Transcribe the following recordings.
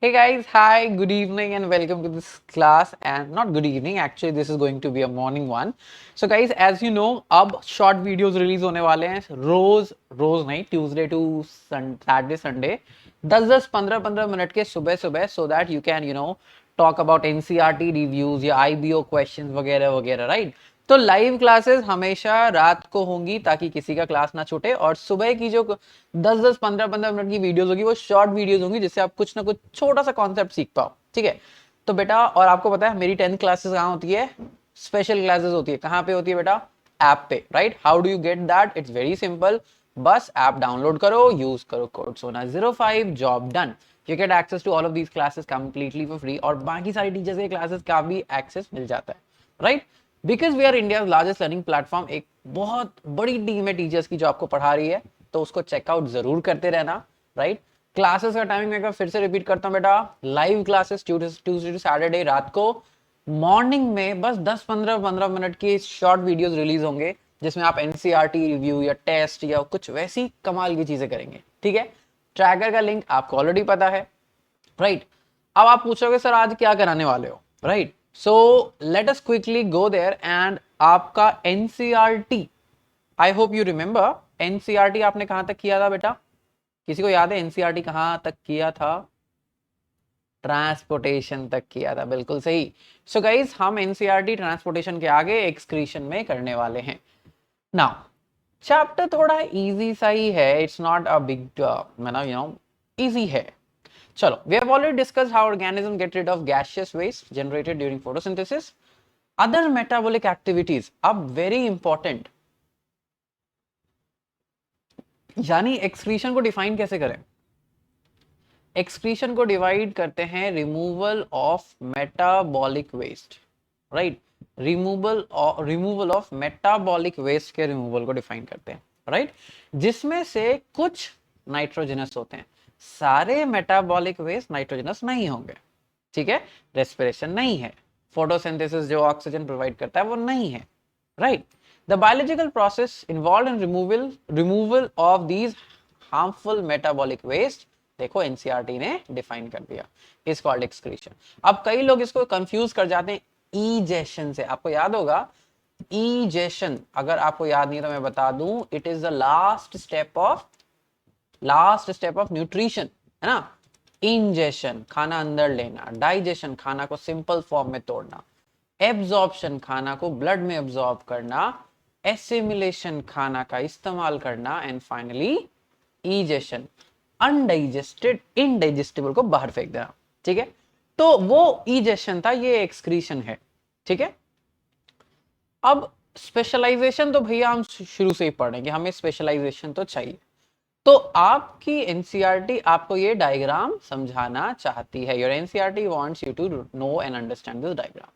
Hey guys, hi, good evening and welcome to this class and not good evening, actually this is going to be a morning one. So guys, as you know, अब short videos release होने वाले हैं रोज रोज नहीं, Tuesday to Saturday Sunday 10-10 15-15 minute के सुबह सुबह, so that you can talk about NCERT reviews या आईबीओ क्वेश्चंस वगैरह वगैरह, राइट। तो लाइव क्लासेस हमेशा रात को होंगी ताकि किसी का क्लास ना छूटे, और सुबह की जो 10-10 15-15 मिनट की वीडियोस होगी वो शॉर्ट वीडियोस होंगी जिससे आप कुछ ना कुछ छोटा सा कॉन्सेप्ट सीख पाओ, ठीक है। तो बेटा, और आपको पता है मेरी 10th क्लासेस कहाँ होती है? स्पेशल क्लासेस होती है। कहाँ पे होती है बेटा? ऐप पे, right. How do you get that? It's very simple. बस ऐप डाउनलोड करो, यूज करो कोड सोना05, job done. You get access to all of these classes completely for free, और बाकी सारी टीचर्स के क्लासेस का भी एक्सेस मिल जाता है, right. Because we are India largest learning platform, एक बहुत बड़ी टीम है टीचर्स की जो आपको पढ़ा रही है, तो उसको चेकआउट जरूर करते रहना, राइट। क्लासेस का टाइमिंग मैं फिर से रिपीट करता हूं बेटा, live classes Tuesday to Saturday रात को मॉर्निंग में बस 10-15 मिनट की शॉर्ट वीडियोस रिलीज होंगे जिसमें आप एनसीईआरटी रिव्यू या टेस्ट या कुछ वैसी कमाल की चीजें करेंगे, ठीक है। ट्रैकर का लिंक आपको ऑलरेडी पता है, राइट। अब आप पूछोगे सर आज क्या कराने वाले हो, right. So let us quickly go there and आपका NCERT, I hope you remember NCERT आपने कहां तक किया था बेटा? किसी को याद है एनसीईआरटी कहां तक किया था? ट्रांसपोर्टेशन तक किया था, बिल्कुल सही। सो गाइस, हम एनसीईआरटी ट्रांसपोर्टेशन के आगे एक्सक्रीशन में करने वाले हैं। नाउ चैप्टर थोड़ा इजी सा ही है, it's not a big easy है। चलो, we have already discussed how organisms get rid of gaseous waste generated during photosynthesis. Other metabolic activities, अब very important, यानी एक्सक्रीशन को डिफाइन कैसे करें? एक्सक्रीशन को डिवाइड करते हैं removal of metabolic waste, right. Removal of metabolic waste के removal को डिफाइन करते हैं, राइट। जिसमें से कुछ नाइट्रोजनस होते हैं, सारे मेटाबॉलिक वेस्ट नाइट्रोजनस नहीं होंगे, ठीक है। रेस्पिरेशन नहीं है, फोटोसिंथेसिस जो ऑक्सीजन प्रोवाइड करता है वो नहीं है, right. The biological process involve in removal of these harmful metabolic waste, देखो एनसीईआरटी ने डिफाइन कर दिया, इज कॉल्ड एक्सक्रीशन। अब कई लोग इसको कंफ्यूज कर जाते हैं ईजेशन से। आपको याद होगा ईजेशन, अगर आपको याद नहीं तो मैं बता दूं, it is the last step of nutrition, है ना। इंजेशन, खाना अंदर लेना। डाइजेशन, खाना को सिंपल फॉर्म में तोड़ना। एब्जॉर्प्शन, खाना को ब्लड में एब्जॉर्ब करना। एसिमिलेशन, खाना का इस्तेमाल करना। एंड फाइनली ईजेशन, अनडाइजेस्टेड इनडाइजेस्टिबल को बाहर फेंक देना, ठीक है। तो वो ईजेशन था, ये एक्सक्रीशन है, ठीक है। अब स्पेशलाइजेशन तो भैया हम शुरू से ही पढ़ रहे हैं कि हमें स्पेशलाइजेशन तो चाहिए। तो आपकी एनसीईआरटी आपको ये डायग्राम समझाना चाहती है। Your NCERT wants you to know and understand this diagram.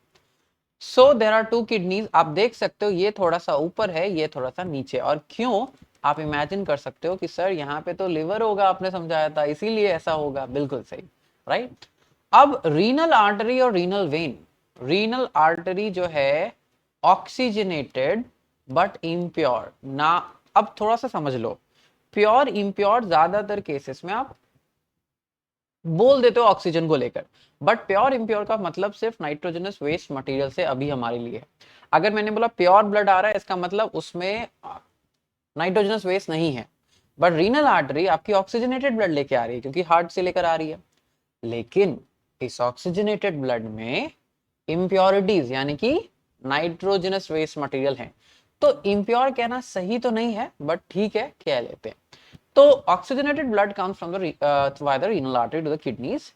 So there are two kidneys, आप देख सकते हो ये थोड़ा सा ऊपर है, ये थोड़ा सा नीचे। और क्यों? आप इमेजिन कर सकते हो कि सर यहाँ पे तो लिवर होगा, आपने समझाया था इसीलिए ऐसा होगा, बिल्कुल सही, राइट। अब रीनल आर्टरी और रीनल वेन, रीनल आर्टरी जो है ऑक्सीजनेटेड बट इम्प्योर ना। अब थोड़ा सा समझ लो, प्योर इम्प्योर ज्यादातर केसेस में आप बोल देते हो ऑक्सीजन को लेकर, बट प्योर इम्प्योर का मतलब सिर्फ नाइट्रोजनस वेस्ट मटेरियल से अभी हमारे लिए है। अगर मैंने बोला प्योर ब्लड आ रहा है, इसका मतलब उसमें नाइट्रोजनस वेस्ट नहीं है। बट रीनल आर्टरी आपकी ऑक्सीजनेटेड ब्लड लेके आ रही है क्योंकि हार्ट से लेकर आ रही है। लेकिन इस ऑक्सीजनेटेड ब्लड में इम्प्योरिटीज यानी कि नाइट्रोजनस वेस्ट मटेरियल है। तो इम्प्योर कहना सही तो नहीं है, बट ठीक है, कह लेते हैं। तो oxygenated blood comes from the renal artery to the kidneys.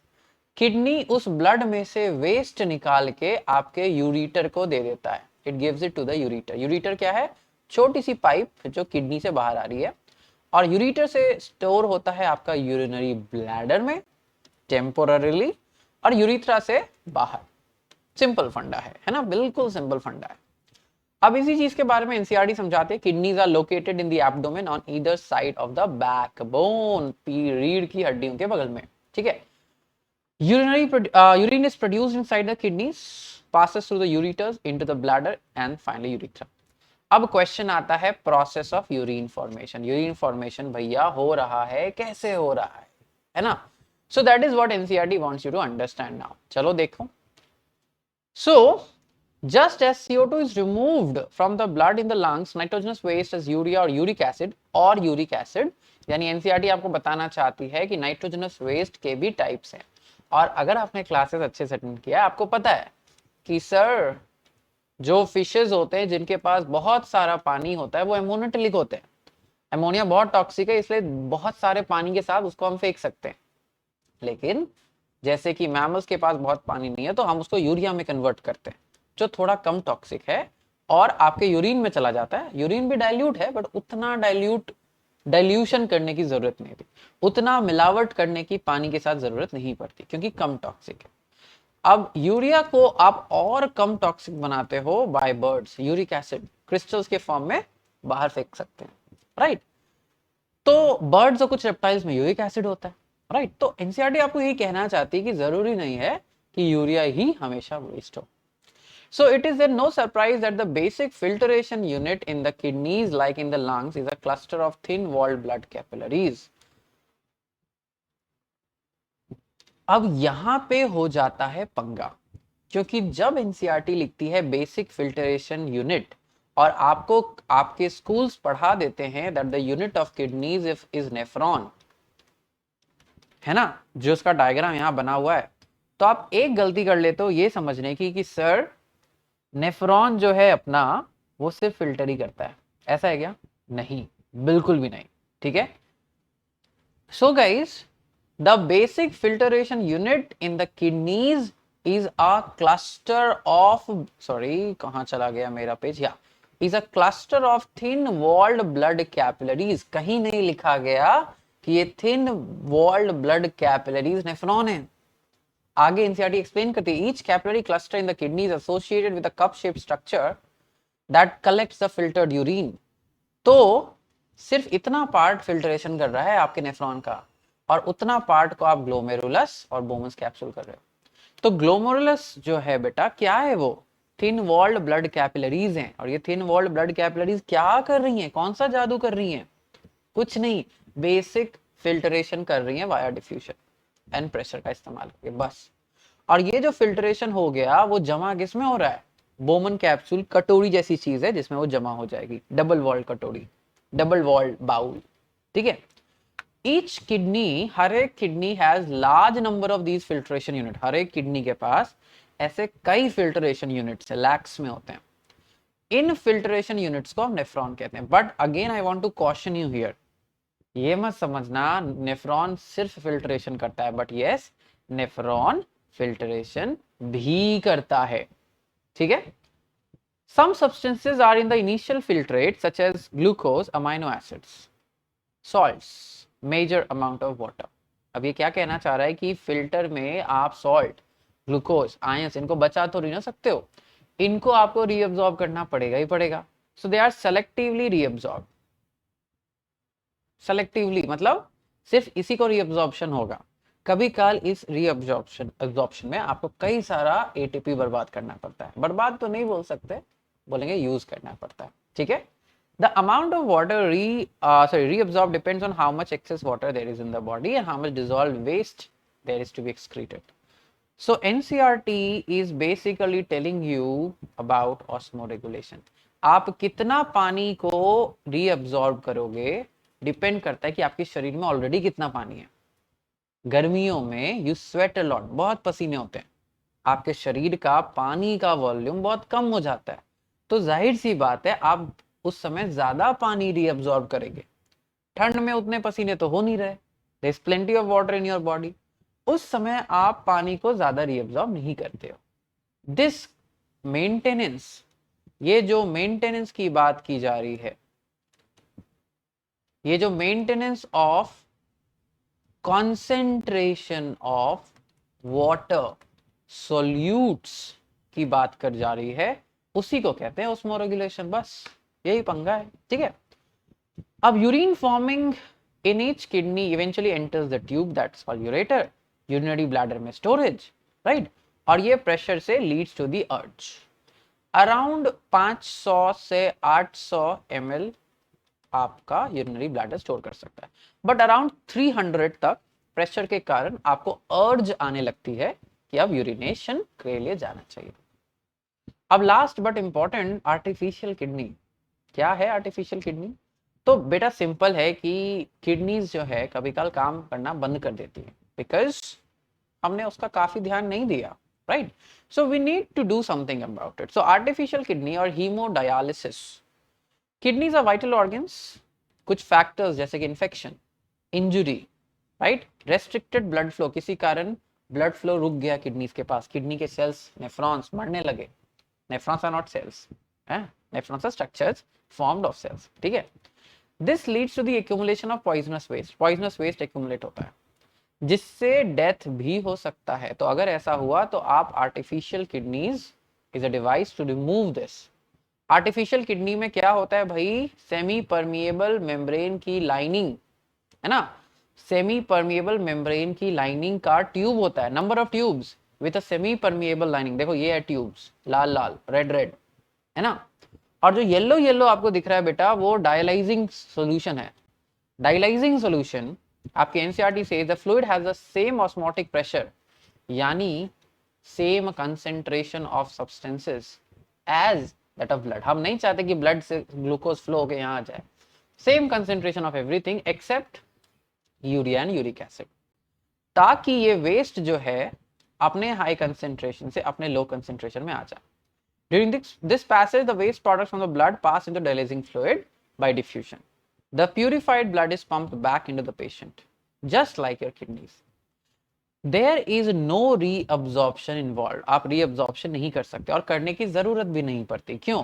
Kidney उस ब्लड में से वेस्ट निकाल के आपके यूरिटर को दे देता है, it gives it to the ureter. Ureter क्या है? छोटी सी पाइप जो किडनी से बाहर आ रही है, और यूरिटर से स्टोर होता है आपका यूरिनरी ब्लैडर में टेम्पोररीली, और यूरिथ्रा से बाहर। सिंपल फंडा है ना, बिल्कुल सिंपल फंडा है। अब इसी चीज के बारे में एनसीईआरटी समझाते हैं। Kidneys are located in the abdomen on either side of the backbone, रीढ़ की हड्डियों के बगल में, ठीक है। urine is produced inside the kidneys, passes through the ureters into the bladder and finally urethra. अब क्वेश्चन आता है process of urine formation. Urine formation भैया हो रहा है, कैसे हो रहा है ना। So that is what NCERT wants you to understand now. चलो देखो. So just as CO2 is removed from the blood in the lungs, nitrogenous waste as urea or uric acid, यानी NCERT आपको बताना चाहती है कि नाइट्रोजनस वेस्ट के भी टाइप्स हैं. और अगर आपने क्लासेस अच्छे से अटेंड किया, आपको पता है कि सर जो फिशेज होते हैं जिनके पास बहुत सारा पानी होता है वो एमोनोटिलिक होते हैं. अमोनिया बहुत टॉक्सिक है, इसलिए बहुत सारे पानी के साथ उसको हम फेंक सकते हैं. लेकिन जैसे कि मैमल्स के पास बहुत पानी नहीं है तो हम उसको यूरिया में कन्वर्ट करते हैं, जो थोड़ा कम टॉक्सिक है और आपके यूरिन में चला जाता है. यूरिन भी डाइल्यूट है, बट उतना डाइल्यूशन करने की जरूरत नहीं थी, उतना मिलावट करने की पानी के साथ जरूरत नहीं पड़ती क्योंकि कम टॉक्सिक है. अब यूरिया को आप और कम टॉक्सिक बनाते हो bye birds. Uric acid crystals के फॉर्म में बाहर फेंक सकते हैं, राइट. तो बर्ड्स और कुछ रेप्टाइल्स में यूरिक एसिड होता है, राइट. तो एनसीईआरटी आपको यही कहना चाहती है कि जरूरी नहीं है कि यूरिया ही हमेशा वेस्ट हो. So it is then no surprise that the basic filtration unit in the kidneys, like in the lungs, is a cluster of thin-walled blood capillaries. अब यहां पे हो जाता है पंगा, क्योंकि जब एनसीईआरटी लिखती है बेसिक फिल्टरेशन यूनिट और आपको आपके स्कूल्स पढ़ा देते हैं that the unit of kidneys is nephron, है ना, जो उसका डायग्राम यहां बना हुआ है, तो आप एक गलती कर लेते हो ये समझने की कि सर नेफ्रॉन जो है अपना वो सिर्फ फिल्टर ही करता है. ऐसा है क्या? नहीं, बिल्कुल भी नहीं. ठीक है. So guys, the basic filtration unit in the kidneys is a cluster of, sorry कहां चला गया मेरा पेज, या is a cluster of thin walled blood capillaries. कहीं नहीं लिखा गया कि ये thin walled blood capillaries nephron है. आगे एनसीईआरटी एक्सप्लेन करती है each capillary cluster in the kidney is associated with a cup shaped structure that collects the filtered urine. तो सिर्फ इतना पार्ट फिल्टरेशन कर रहा है आपके नेफ्रॉन का और उतना पार्ट को आप ग्लोमेरुलस और बोमन्स कैप्सूल कर रहे हो. तो ग्लोमेरुलस जो है बेटा क्या है, वो थिन वॉल्ड ब्लड कैपिलरीज हैं. और ये थिन वॉल्ड ब्लड कैपिलरीज क्या कर रही हैं, कौन सा जादू कर रही हैं? कुछ नहीं, बेसिक फिल्टरेशन कर रही हैं वाया डिफ्यूजन एंड प्रेशर का इस्तेमाल करके, बस. और ये जो फिल्टरेशन हो गया वो जमा किस में हो रहा है? बोमन कैप्सूल, कटोरी जैसी चीज है जिसमें वो जमा हो जाएगी. डबल वॉल्ड कटोरी, डबल वॉल्ड बाउल. ठीक है. ईच किडनी, हर एक kidney has large number of these filtration unit. हर एक किडनी के पास ऐसे कई फिल्टरेशन यूनिट्स है, लैक्स में होते हैं. इन फिल्टरेशन यूनिट्स को हम नेफ्रॉन कहते हैं. But again I want to caution you here, ये मत समझना नेफ्रॉन सिर्फ फिल्टरेशन करता है, बट यस, नेफ्रॉन फिल्टरेशन भी करता है. ठीक है. Some substances are in the initial filtrate such as glucose, amino acids, salts, major amount of water. अब ये क्या कहना चाह रहा है कि फिल्टर में आप सॉल्ट, ग्लूकोज, आयंस इनको बचा तो नहीं ना सकते हो, इनको आपको रीअब्सॉर्ब करना पड़ेगा ही पड़ेगा. So they are selectively reabsorb. Selectively मतलब सिर्फ इसी को रीअब्सॉर्प्शन होगा. कभी काल इस रीअब्सॉर्प्शन में आपको कई सारा एटीपी बर्बाद करना पड़ता है. बर्बाद तो नहीं बोल सकते, बोलेंगे यूज करना पड़ता है. ठीक है. The amount of water reabsorbed depends on how much excess water there is in the body and how much dissolved waste there is to be excreted. So NCERT is basically telling you about osmoregulation. आप कितना पानी को reabsorb करोगे depend करता है कि आपके शरीर में ऑलरेडी कितना पानी है. गर्मियों में यू स्वेट अ लॉट, बहुत पसीने होते हैं, आपके शरीर का पानी का वॉल्यूम बहुत कम हो जाता है. तो जाहिर सी बात है आप उस समय ज्यादा पानी रीअब्सॉर्ब करेंगे. ठंड में उतने पसीने तो हो नहीं रहे, there is plenty of water in your body, उस समय आप पानी को ज्यादा रीअब्सॉर्ब नहीं करते हो. दिस मेंटेनेंस, ये जो मेंटेनेंस की बात की जा रही है, ये जो maintenance of concentration of water solutes की बात कर जा रही है, उसी को कहते हैं ऑस्मोरेगुलेशन. बस यही पंगा है. ठीक है. अब urine forming in each kidney eventually enters the tube that's called ureter, urinary bladder में स्टोरेज, राइट. और ये प्रेशर से leads to the urge. Around 500 से 800 ml आपका यूरिनरी ब्लैडर स्टोर कर सकता है, बट अराउंड 300 तक प्रेशर के कारण आपको अर्ज आने लगती है कि अब यूरिनेशन के लिए जाना चाहिए। अब last but important, artificial kidney. क्या है आर्टिफिशियल किडनी? तो बेटा सिंपल है कि किडनीज जो है कभी कल काम करना बंद कर देती है बिकॉज हमने उसका काफी ध्यान नहीं दिया, right? So we need to do something about it. So artificial kidney और haemodialysis. Kidneys are vital organs. कुछ फैक्टर्स जैसे कि infection, injury, right, restricted blood flow, किसी कारण ब्लड फ्लो रुक गया किडनीज के पास, किडनी के सेल्स नेफ्रॉन्स मरने लगे। Nephrons are not cells, nephrons are structures formed of cells, ठीक है। This leads to the accumulation of poisonous waste. Poisonous waste accumulate होता है जिससे डेथ भी हो सकता है। तो अगर ऐसा हुआ तो आप artificial kidneys is a device to remove this. Artificial kidney में क्या होता है भाई? सेमी परमिएबल मेम्ब्रेन की लाइनिंग, है ना, सेमी परमिएबल मेम्ब्रेन की लाइनिंग का ट्यूब होता है, number of tubes with a semi permeable lining. देखो ये है ट्यूब्स, लाल लाल, रेड रेड, है ना। और जो येलो येलो आपको दिख रहा है बेटा वो डायलाइजिंग सॉल्यूशन है। डायलाइजिंग सॉल्यूशन आपके एनसीईआरटी से the fluid has the same osmotic pressure, यानी same concentration of substances as that of blood. हम नहीं चाहते कि ब्लड से ग्लूकोज फ्लो होकर यहाँ आ जाए। Same concentration of everything except urea and uric acid, ताकि ये वेस्ट जो है अपने हाई कंसेंट्रेशन से अपने लो कंसेंट्रेशन में आ जाए। During this passage, the waste products from the blood pass into dialysing fluid by diffusion. The purified blood is pumped back into the patient, just like your kidneys. There is no reabsorption involved. आप reabsorption नहीं कर सकते और करने की जरूरत भी नहीं पड़ती। क्यों?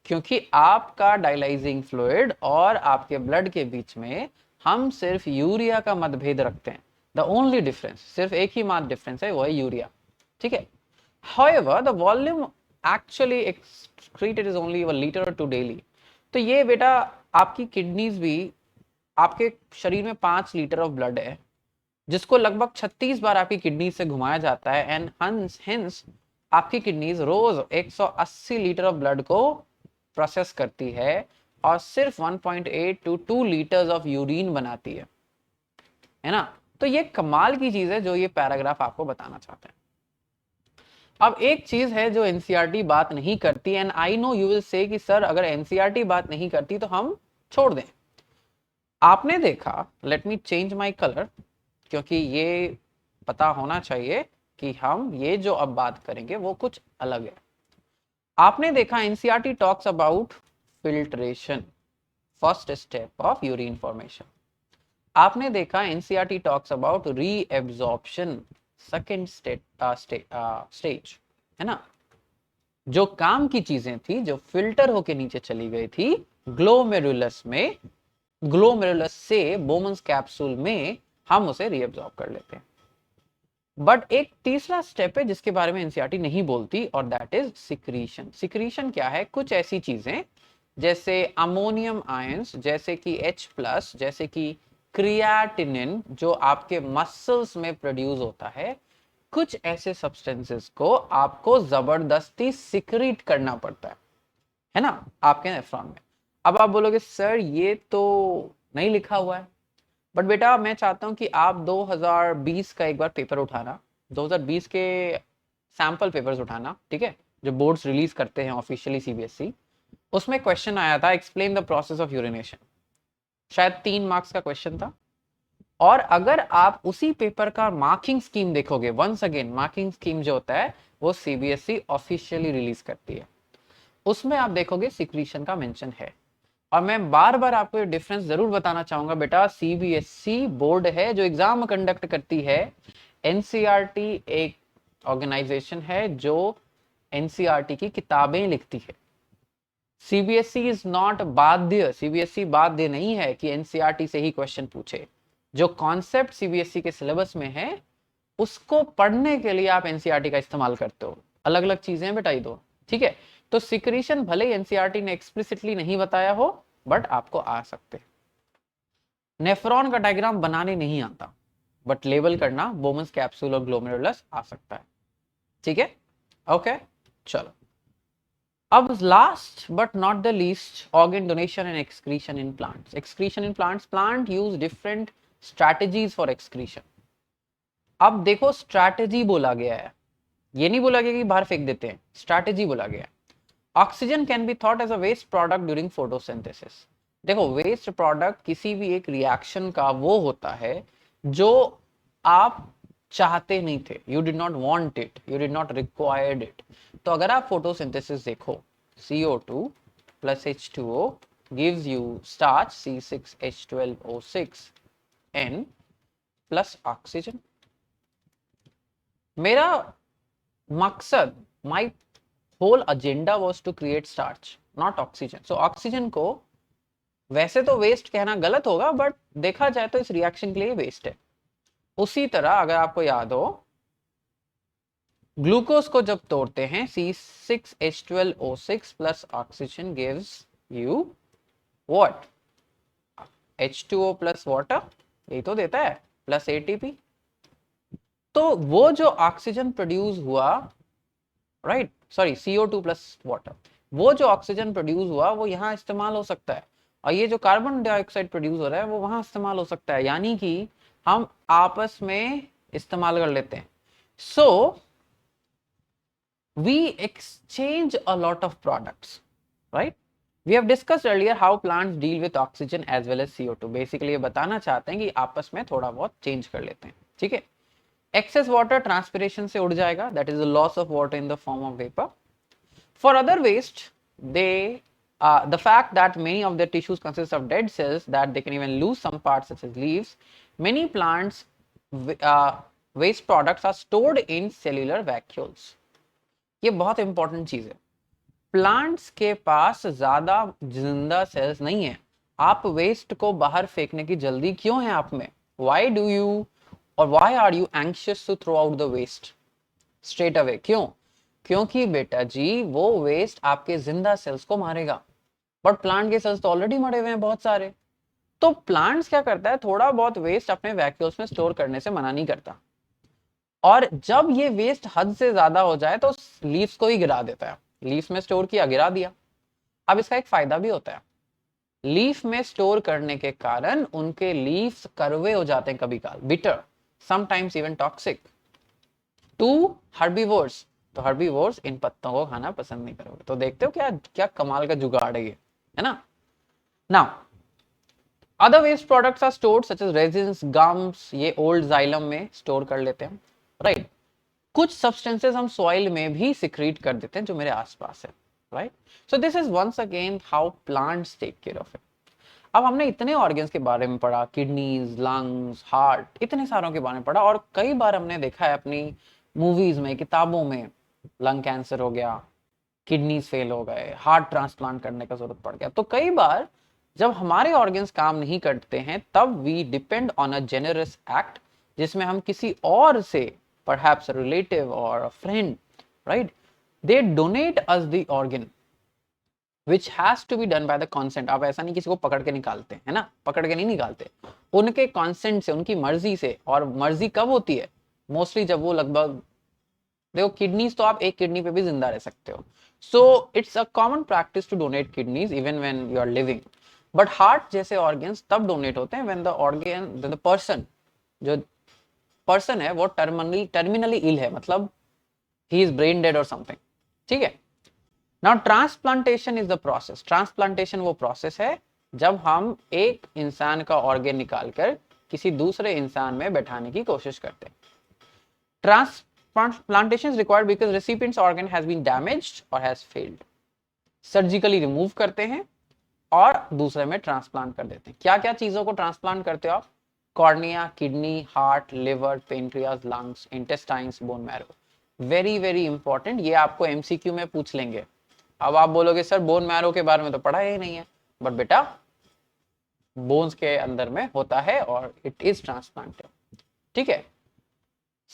क्योंकि आपका डायलाइजिंग फ्लूइड और आपके ब्लड के बीच में हम सिर्फ यूरिया का मतभेद रखते हैं। द ओनली डिफरेंस, सिर्फ एक ही मात्र डिफरेंस है, वो है यूरिया, ठीक है। However, the volume actually excreted is only a liter or 2 daily. तो ये बेटा आपकी किडनीज भी, आपके शरीर में 5 लीटर ऑफ ब्लड है जिसको लगभग 36 बार आपकी किडनी से घुमाया जाता है एंड हेंस आपकी किडनीज रोज 180 लीटर ऑफ ब्लड को प्रोसेस करती है और सिर्फ 1.8 to 2 लीटर्स ऑफ यूरिन बनाती है ना। तो ये कमाल की चीज है जो ये पैराग्राफ आपको बताना चाहते हैं। अब एक चीज है जो एनसीईआरटी बात नहीं करती, and I know you will say कि सर अगर एनसीईआरटी बात नहीं करती तो हम छोड़ दें। आपने देखा, let me change my colour, क्योंकि ये पता होना चाहिए कि हम ये जो अब बात करेंगे वो कुछ अलग है। आपने देखा NCERT talks about filtration, first step of urine formation. आपने देखा NCERT talks about reabsorption, second stage, है ना। जो काम की चीजें थी जो फिल्टर होके नीचे चली गई थी ग्लोमेरुलस में, ग्लोमेरुलस से बोमन्स कैप्सूल में हम उसे रीएब्जॉर्ब कर लेते हैं। बट एक तीसरा स्टेप है जिसके बारे में एनसीईआरटी नहीं बोलती और दैट इज सिक्रीशन। सिक्रीशन क्या है? कुछ ऐसी चीजें जैसे अमोनियम आयंस, जैसे कि H+, जैसे कि क्रिएटिनिन जो आपके मसल्स में प्रोड्यूस होता है, कुछ ऐसे सब्सटेंसेस को आपको जबरदस्ती सिक्रीट करना पड़ता है ना, आपके नेफ्रॉन में। अब आप बोलोगे सर ये तो नहीं लिखा हुआ है, बट बेटा मैं चाहता हूं कि आप 2020 का एक बार पेपर उठाना, 2020 के सैंपल पेपर्स उठाना, ठीक है, जो बोर्ड्स रिलीज करते हैं ऑफिशियली सीबीएसई। उसमें क्वेश्चन आया था explain the process of urination, शायद 3 मार्क्स का क्वेश्चन था। और अगर आप उसी पेपर का मार्किंग स्कीम देखोगे, वंस अगेन मार्किंग स्कीम जो होता है वो सीबीएसई ऑफिशियली रिलीज करती है, उसमें आप देखोगे सिक्रीशन का मेंशन है। और मैं बार बार आपको ये डिफरेंस जरूर बताना चाहूंगा बेटा, सीबीएसई बोर्ड है जो एग्जाम कंडक्ट करती है, एनसीईआरटी एक ऑर्गेनाइजेशन है जो एनसीईआरटी की किताबें लिखती है। सीबीएसई इज नॉट बाध्य, सीबीएसई बाध्य नहीं है कि एनसीईआरटी से ही क्वेश्चन पूछे। जो कॉन्सेप्ट सीबीएसई के सिलेबस में है उसको पढ़ने के लिए आप एनसीईआरटी का इस्तेमाल करते हो। अलग अलग चीजें हैं बेटा ये दो, ठीक है। तो सिक्रीशन भले ही एनसीईआरटी ने एक्सप्लिसिटली नहीं बताया हो बट आपको आ सकते। नेफ्रॉन का डायग्राम बनाने नहीं आता बट लेबल करना बोमन्स कैप्सूल और ग्लोमेरुलस आ सकता है, ठीक है, ओके। चलो अब last but not the least, organ donation and excretion in plants. Excretion in plants, plant use different strategies for excretion, अब देखो स्ट्रैटेजी बोला गया है, ये नहीं बोला गया कि बाहर फेंक देते हैं, स्ट्रैटेजी बोला गया है। Oxygen can be thought as a waste product during photosynthesis. देखो वेस्ट प्रोडक्ट किसी भी एक रिएक्शन का वो होता है जो आप चाहते नहीं थे, you did not want it, you did not required it. तो अगर आप फोटोसिंथेसिस देखो, CO2 plus H2O gives you starch C6H12O6 N plus oxygen। मेरा मकसद, my whole agenda was to create starch not oxygen. So oxygen को वैसे तो waste कहना गलत होगा, बट देखा जाए तो इस रिएक्शन के लिए वेस्ट है। उसी तरह अगर आपको याद हो, ग्लूकोज को जब तोड़ते हैं C6H12O6 plus oxygen gives you what, H2O plus water, यही तो देता है, प्लस ATP। तो वो जो ऑक्सीजन प्रोड्यूस हुआ, right, sorry CO2 plus water, वो जो ऑक्सीजन प्रोड्यूस हुआ वो यहाँ इस्तेमाल हो सकता है, और ये जो कार्बन डाइऑक्साइड प्रोड्यूस हो रहा है वो वहां इस्तेमाल हो सकता है, यानी कि हम आपस में इस्तेमाल कर लेते हैं। So we exchange a lot of products, right. We have discussed earlier how plants deal with oxygen as well as CO2। Basically ये बताना चाहते हैं कि आपस में थोड़ा बहुत चेंज कर लेते हैं, ठीक है। एक्सेस वाटर ट्रांसपिरेशन से उड़ जाएगा, that is the loss of water in the form of vapour. For other waste, they the fact that many of their tissues consist of dead cells that they can even lose some parts such as leaves, many plants waste products are stored in cellular vacuoles। ये बहुत important चीज है, plants के पास ज्यादा जिंदा sales नहीं है। आप वेस्ट को बाहर फेंकने की जल्दी क्यों है आप में, वाई डू यू और why are you anxious to throw out the waste straight away, क्यों? क्योंकि बेटा जी वो वेस्ट आपके जिंदा सेल्स को मारेगा, बट प्लांट के सेल्स तो ऑलरेडी मरे हुए हैं बहुत सारे। तो प्लांट्स क्या करता है, थोड़ा बहुत वेस्ट अपने वैक्यूल्स में स्टोर करने से मना नहीं करता, और जब ये वेस्ट हद से ज्यादा हो जाए तो लीव्स को ही गिरा देता है। लीव्स में स्टोर किया, गिरा दिया। अब इसका एक फायदा भी होता है, लीफ में स्टोर करने के कारण उनके लीव्स कड़वे हो जाते हैं कभी काल, bitter, sometimes even toxic to herbivores. तो हर्बीवोर्स इन पत्तों को खाना पसंद नहीं करोगे। तो देखते हो क्या क्या कमाल का जुगाड़ है ये, है ना। Now other waste products are stored such as resins, gums, ये ओल्ड जाइलम में स्टोर कर लेते हैं, राइट। कुछ सब्सटेंसेस हम सॉइल में भी सिक्रीट कर देते हैं जो मेरे आसपास है, right. So this is once again how plants take care of it. अब हमने इतने ऑर्गन्स के बारे में पढ़ा, किडनीज, लंग्स, हार्ट, इतने सारों के बारे में पढ़ा, और कई बार हमने देखा है अपनी मूवीज में, किताबों में, लंग कैंसर हो गया, किडनीज फेल हो गए, हार्ट ट्रांसप्लांट करने का जरूरत पड़ गया। तो कई बार जब हमारे ऑर्गन्स काम नहीं करते हैं तब we depend on a generous act, जिसमें हम किसी और से, परहैप्स रिलेटिव और friend, right, they donate us the organ which has to be done by the consent. आप ऐसा नहीं किसी को पकड़ के निकालते हैं, है ना, पकड़ के नहीं निकालते, उनके कॉन्सेंट से, उनकी मर्जी से। और मर्जी कब होती है, मोस्टली जब वो लगभग, देखो किडनीज तो आप एक किडनी पे भी जिंदा रह सकते हो, so it's a common practice to donate kidneys even when you are living. But heart जैसे ऑर्गन्स तब डोनेट होते हैं when the organ, the person, जो पर्सन है वो टर्मिनली इल है, मतलब ही इज ब्रेन डेड और समथिंग, ठीक है। Now transplantation is the process. Transplantation वो प्रोसेस है जब हम एक इंसान का ऑर्गन निकालकर किसी दूसरे इंसान में बैठाने की कोशिश करते हैं। Transplantation is required because recipients organ has been damaged और हैज फेल्ड। सर्जिकली रिमूव करते हैं और दूसरे में ट्रांसप्लांट कर देते हैं। क्या क्या चीजों को ट्रांसप्लांट करते हो आप, cornea, kidney, heart, liver, pancreas, lungs, intestines, bone marrow. Very very important, ये आपको MCQ में पूछ लेंगे। अब आप बोलोगे सर बोन मैरो के बारे में तो पढ़ा ही नहीं है, बट बेटा बोन्स के अंदर में होता है और इट इज ट्रांसप्लांटेड, ठीक है।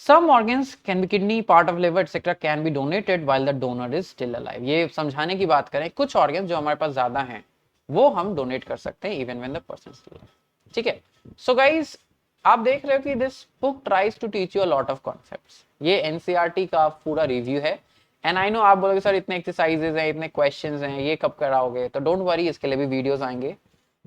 Some organs can be kidney, part of liver, etc. can be donated while the donor is still alive। ये समझाने की बात करें, कुछ organs जो हमारे पास ज्यादा हैं वो हम डोनेट कर सकते हैं even when the person is still alive, ठीक है। So guys, आप देख रहे हो कि this book tries to teach you a lot of concepts। ये NCERT का पूरा रिव्यू है, एंड आई नो आप बोलोगे सर इतने एक्सरसाइजेज हैं, इतने क्वेश्चंस हैं, ये कब कराओगे, तो डोंट वरी, इसके लिए भी वीडियोस आएंगे।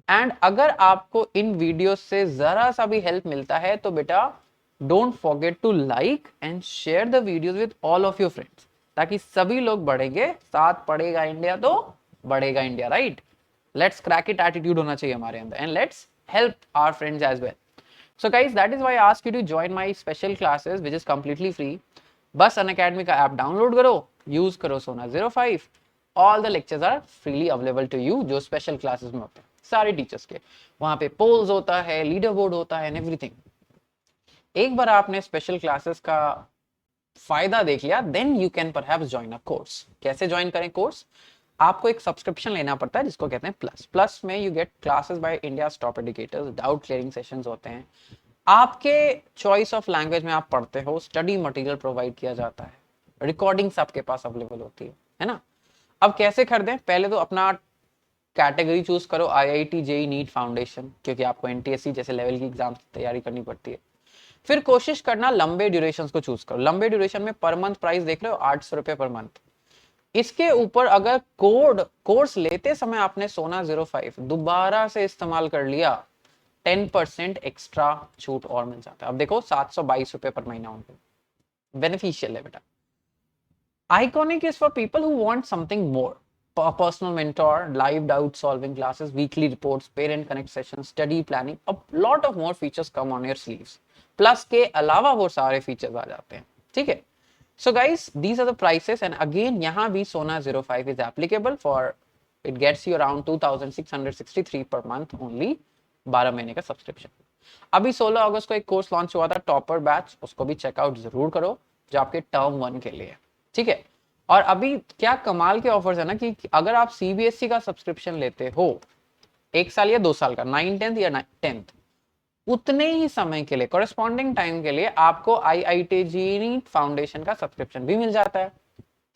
एंड अगर आपको इन वीडियोस से जरा सा भी हेल्प मिलता है तो बेटा don't forget to like and share the videos with all of your friends, ताकि सभी लोग बढ़ेंगे, साथ पढ़ेगा इंडिया तो बढ़ेगा India, right? Let's crack it attitude होना चाहिए हमारे अंदर, and let's help our friends as well. So guys, that is why I ask you to join my special classes which is completely free. बस Unacademy का app download करो, use करो सोना 05. All the lectures are freely available to you, जो special classes में होते हैं सारे टीचर्स के. वहां पे पोल्स होता है, लीडर बोर्ड होता है एंड एवरीथिंग. एक बार आपने स्पेशल क्लासेस का फायदा देख लिया, then you can perhaps join a course. कैसे ज्वाइन करें कोर्स? आपको एक सब्सक्रिप्शन लेना पड़ता है जिसको कहते हैं प्लस. प्लस में you get classes by India top educators, doubt clearing sessions होते हैं, आपके चॉइस ऑफ लैंग्वेज में आप पढ़ते हो, स्टडी मटेरियल प्रोवाइड किया जाता है, रिकॉर्डिंग्स आपके पास अवेलेबल होती है ना. अब कैसे खरीदें? पहले तो अपना कैटेगरी चूज करो, आईआईटी जेई नीट फाउंडेशन, क्योंकि आपको एनटीएससी जैसे लेवल की एग्जाम की तैयारी करनी पड़ती है. फिर कोशिश करना लंबे ड्यूरेशन को चूज करो. लंबे ड्यूरेशन में पर मंथ प्राइस देख रहे हो 800 रुपए पर मंथ. इसके ऊपर अगर कोर्स लेते समय आपने सोना 05 दोबारा से इस्तेमाल कर लिया, 10% एक्स्ट्रा छूट और मिल जाता है. अब देखो 722 रुपए पर महीना उनको बेनिफिशियल है बेटा. Iconic is for people who want something more. Personal mentor, live doubt solving classes, weekly reports, parent connect session, study planning, a lot of more features come on your sleeves. Plus के अलावा वो सारे features आ जाते हैं. ठीक है. So guys, these are the prices, and again यहाँ भी Sona 05 is applicable for, it gets you around 2663 per month only, 12 महीने का सब्सक्रिप्शन. अभी 16 अगस्त को एक कोर्स लॉन्च हुआ था टॉपर बैच, उसको भी चेकआउट जरूर करो, जो आपके टर्म 1 के लिए. ठीक है. और अभी क्या कमाल के ऑफर्स है ना, कि अगर आप सीबीएसई का सब्सक्रिप्शन लेते हो 1 साल या 2 साल का, 9th 10th या 10th, उतने ही समय के लिए, कॉरेस्पॉन्डिंग टाइम के लिए आपको आईआईटी जेई फाउंडेशन का सब्सक्रिप्शन भी मिल जाता है.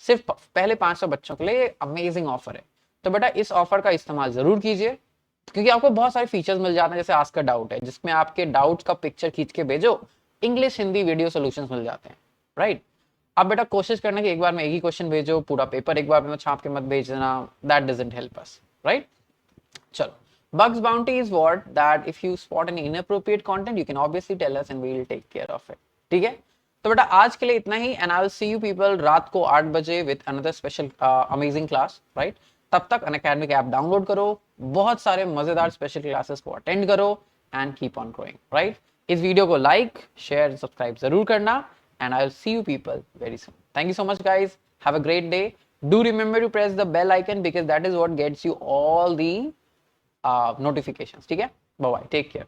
सिर्फ पहले 500 बच्चों के लिए अमेजिंग ऑफर है. तो बेटा इस ऑफर का इस्तेमाल जरूर कीजिए, क्योंकि आपको बहुत सारे फीचर्स मिल जाते हैं. जैसे आस्क अ डाउट है, जिसमें आपके डाउट का पिक्चर खींच के भेजो, इंग्लिश हिंदी वीडियो सोल्यूशन मिल जाते हैं, राइट? अब बेटा कोशिश करना कि एक बार में एक ही क्वेश्चन भेजो, पूरा पेपर एक बार में छाप के मत भेजना, that doesn't help us, right? चलो. Bugs Bounty is what that if you spot any inappropriate content, you can obviously tell us and we will take care of it. ठीक है. तो बेटा आज के लिए इतना ही, and I will see you people रात को 8 बजे with another special amazing class, right? तब तक Unacademy ऐप डाउनलोड करो, बहुत सारे मजेदार स्पेशल क्लासेस को अटेंड करो and keep on growing, right? इस वीडियो को लाइक, शेयर, सब्सक्राइब जरूर करना, and I will see you people very soon. Thank you so much guys. Have a great day. Do remember to press the bell icon because that is what gets you all the notifications. ठीक है. Bye bye. Take care.